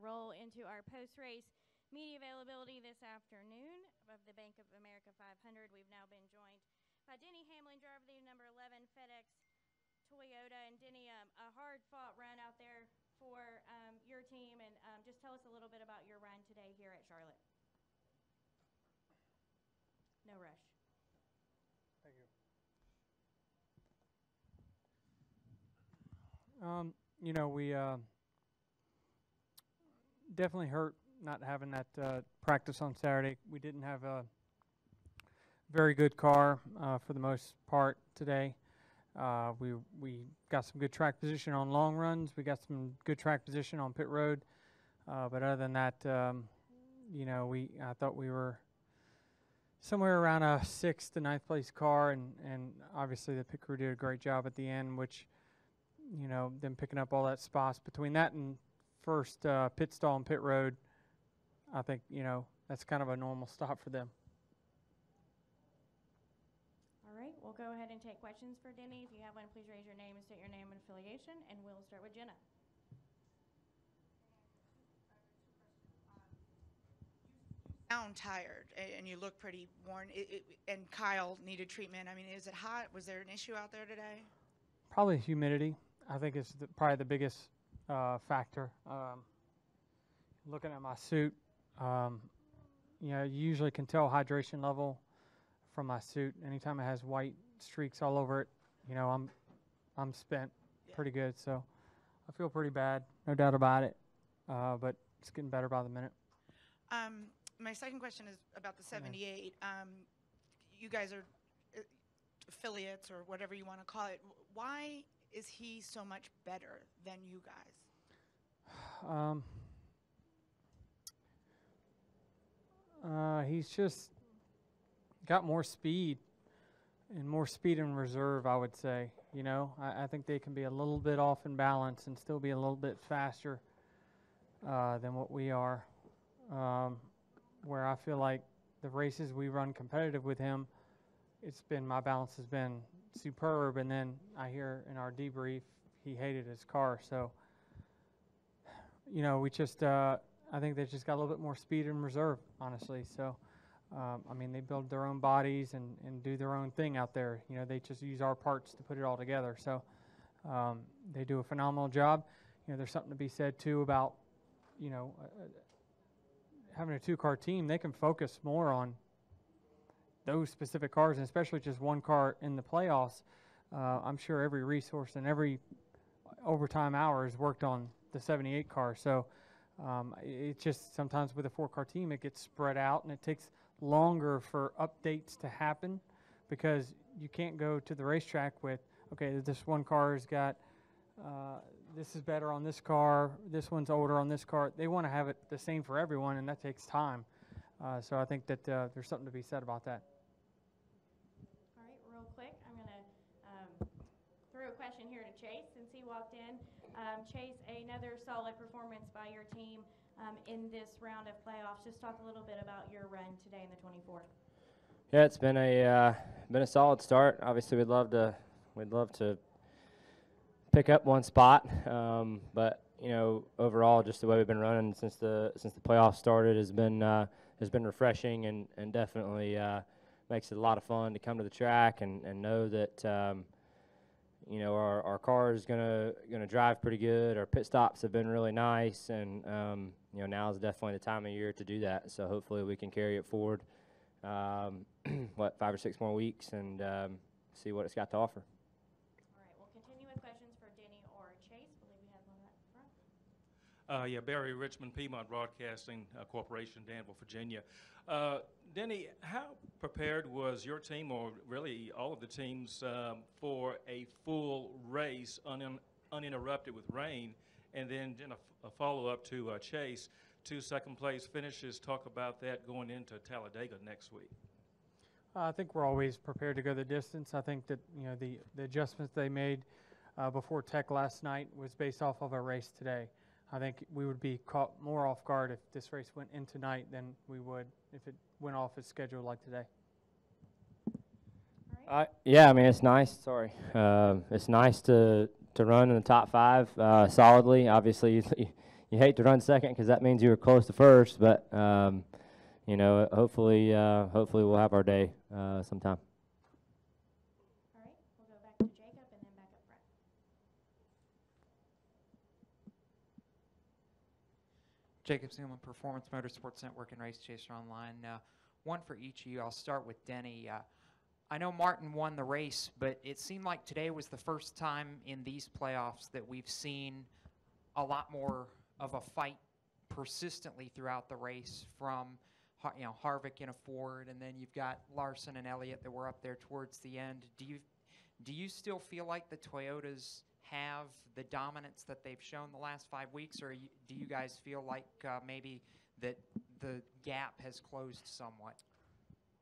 roll into our post-race media availability this afternoon of the Bank of America 500. We've now been joined by Denny Hamlin, driver of the number 11 FedEx Toyota. And Denny, a hard-fought run out there for your team, and just tell us a little bit about your run today here at Charlotte. No rush. Thank you. You know, we definitely hurt not having that practice on Saturday. We didn't have a very good car for the most part today. We got some good track position on long runs. We got some good track position on pit road. But other than that, you know, I thought we were somewhere around a 6th to 9th place car, and obviously the pit crew did a great job at the end, which, you know, them picking up all that spots between that and first pit stall and pit road. I think, you know, that's kind of a normal stop for them. All right, we'll go ahead and take questions for Denny. If you have one, please raise your name and state your name and affiliation, and we'll start with Jenna. Sound tired, and you look pretty worn. And Kyle needed treatment. I mean, is it hot? Was there an issue out there today? Probably humidity. I think it's probably the biggest factor. Looking at my suit, you know, you usually can tell hydration level from my suit. Anytime it has white streaks all over it, you know, I'm spent pretty good. So I feel pretty bad, no doubt about it. But it's getting better by the minute. My second question is about the 78. You guys are affiliates or whatever you want to call it. Why is he so much better than you guys? He's just got more speed in reserve, I would say. You know, I think they can be a little bit off in balance and still be a little bit faster than what we are. Where I feel like the races we run competitive with him, my balance has been superb, and then I hear in our debrief he hated his car. So, you know, we just, I think they just got a little bit more speed in reserve, honestly. So, I mean, they build their own bodies and do their own thing out there. You know, they just use our parts to put it all together. So, they do a phenomenal job. You know, there's something to be said, too, about, you know, having a two-car team. They can focus more on those specific cars, and especially just one car in the playoffs. I'm sure every resource and every overtime hour is worked on the 78 car. So it's just sometimes with a four-car team, it gets spread out, and it takes longer for updates to happen because you can't go to the racetrack with, okay, this one car has got this is better on this car, this one's older on this car. They want to have it the same for everyone, and that takes time. So I think that there's something to be said about that. All right, real quick, I'm going to throw a question here to Chase since he walked in. Chase, another solid performance by your team in this round of playoffs. Just talk a little bit about your run today in the 24. Yeah, it's been a solid start. Obviously, we'd love to pick up one spot, but you know, overall, just the way we've been running since the playoffs started has been refreshing and definitely makes it a lot of fun to come to the track and know that you know, our car is gonna drive pretty good. Our pit stops have been really nice, and you know, now is definitely the time of year to do that. So hopefully we can carry it forward, 5 or 6 more weeks, and see what it's got to offer. Yeah, Barry Richmond, Piedmont Broadcasting Corporation, Danville, Virginia. Denny, how prepared was your team, or really all of the teams, for a full race uninterrupted with rain? And then a follow-up to Chase, 2 second-place finishes. Talk about that going into Talladega next week. I think we're always prepared to go the distance. I think that, you know, the adjustments they made before Tech last night was based off of a race today. I think we would be caught more off guard if this race went in tonight than we would if it went off its schedule like today. Yeah, I mean, it's nice. Sorry, it's nice to run in the top 5 solidly. Obviously, you hate to run second because that means you were close to first. But you know, hopefully we'll have our day sometime. All right, we'll go back to Jacob and then back up front. Jacob Zeman, Performance Motorsports Network and Race Chaser Online. One for each of you. I'll start with Denny. I know Martin won the race, but it seemed like today was the first time in these playoffs that we've seen a lot more of a fight persistently throughout the race from, you know, Harvick in a Ford, and then you've got Larson and Elliott that were up there towards the end. Do you still feel like the Toyotas have the dominance that they've shown the last 5 weeks, or do you guys feel like maybe that the gap has closed somewhat?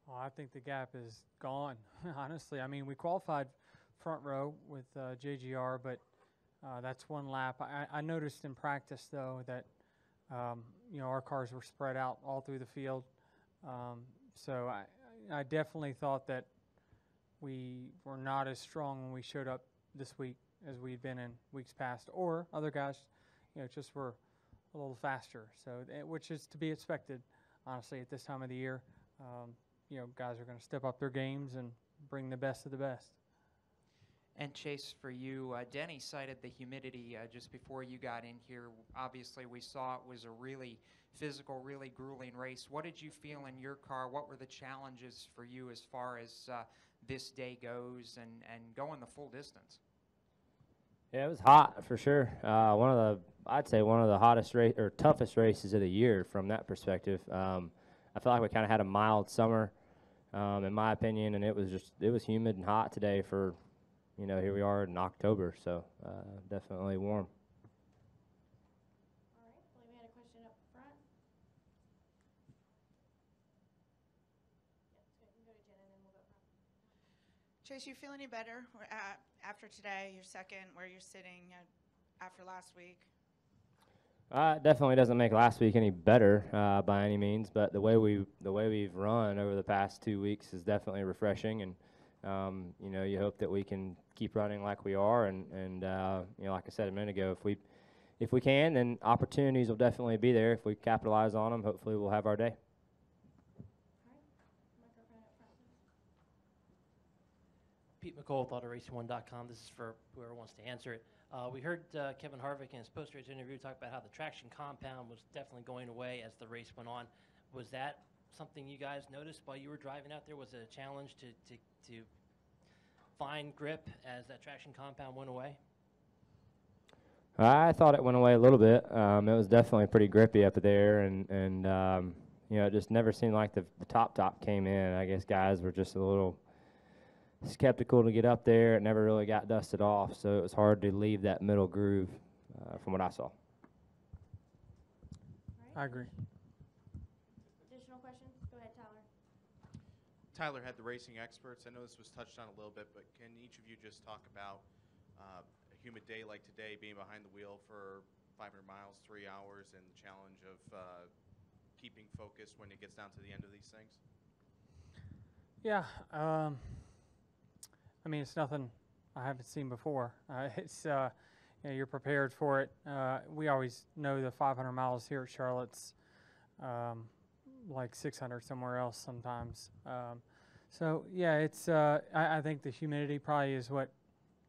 Well, I think the gap is gone, honestly. I mean, we qualified front row with JGR, but that's one lap. I noticed in practice, though, that, you know, our cars were spread out all through the field. So I definitely thought that we were not as strong when we showed up this week as we'd been in weeks past, or other guys, you know, just were a little faster. So, which is to be expected, honestly, at this time of the year. You know, guys are going to step up their games and bring the best of the best. And Chase, for you, Denny cited the humidity just before you got in here. Obviously, we saw it was a really physical, really grueling race. What did you feel in your car? What were the challenges for you as far as this day goes and going the full distance? Yeah, it was hot for sure. I'd say one of the hottest or toughest races of the year from that perspective. I feel like we kind of had a mild summer, in my opinion, and it was humid and hot today for, you know, here we are in October, so definitely warm. All right, well, we had a question up front. Yep, so we can go to Jen and then we'll go front. Chase, you feel any better after today, your second, where you're sitting after last week? Definitely doesn't make last week any better by any means, but the way we've run over the past 2 weeks is definitely refreshing, and you know, you hope that we can keep running like we are, and you know, like I said a minute ago, if we can, then opportunities will definitely be there. If we capitalize on them, hopefully we'll have our day. Pete McCall with AutoRacing1.com. This is for whoever wants to answer it. We heard Kevin Harvick in his post-race interview talk about how the traction compound was definitely going away as the race went on. Was that something you guys noticed while you were driving out there? Was it a challenge to find grip as that traction compound went away? I thought it went away a little bit. It was definitely pretty grippy up there, and you know, it just never seemed like the top came in. I guess guys were just a little skeptical to get up there. It never really got dusted off, so it was hard to leave that middle groove from what I saw. I agree. Additional questions? Go ahead, Tyler. Tyler had the racing experts. I know this was touched on a little bit, but can each of you just talk about a humid day like today, being behind the wheel for 500 miles, 3 hours, and the challenge of keeping focus when it gets down to the end of these things? Yeah, I mean, it's nothing I haven't seen before. It's you know, you're prepared for it. We always know the 500 miles here at Charlotte's like 600 somewhere else sometimes. So yeah, it's I think the humidity probably is what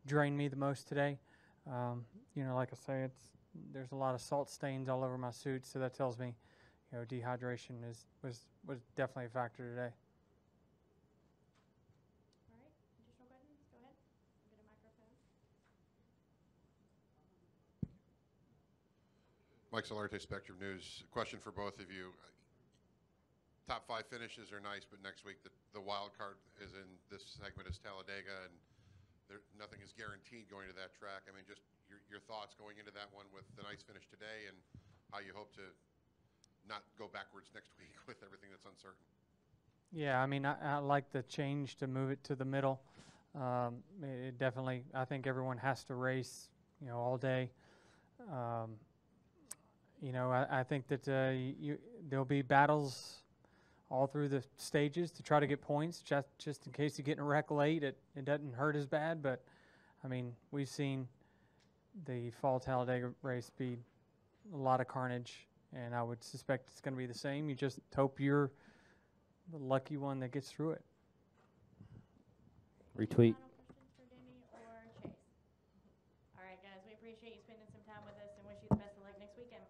drained me the most today. You know, like I say, there's a lot of salt stains all over my suit, so that tells me, you know, dehydration was definitely a factor today. All right, additional questions? Go ahead. Get a microphone. Mike Solarte, Spectrum News. Question for both of you. Top 5 finishes are nice, but next week the wild card is in this segment is Talladega, and nothing is guaranteed going to that track. I mean, just your thoughts going into that one with the nice finish today, and how you hope to not go backwards next week with everything that's uncertain. Yeah, I mean, I like the change to move it to the middle. It definitely, I think everyone has to race, you know, all day. You know, I think that there'll be battles all through the stages to try to get points, just in case you get in a wreck late. It doesn't hurt as bad, but I mean, we've seen the fall Talladega race be a lot of carnage, and I would suspect it's going to be the same. You just hope you're the lucky one that gets through it. Retweet. Final questions for Denny or Chase? All right, guys, we appreciate you spending some time with us and wish you the best of luck next weekend.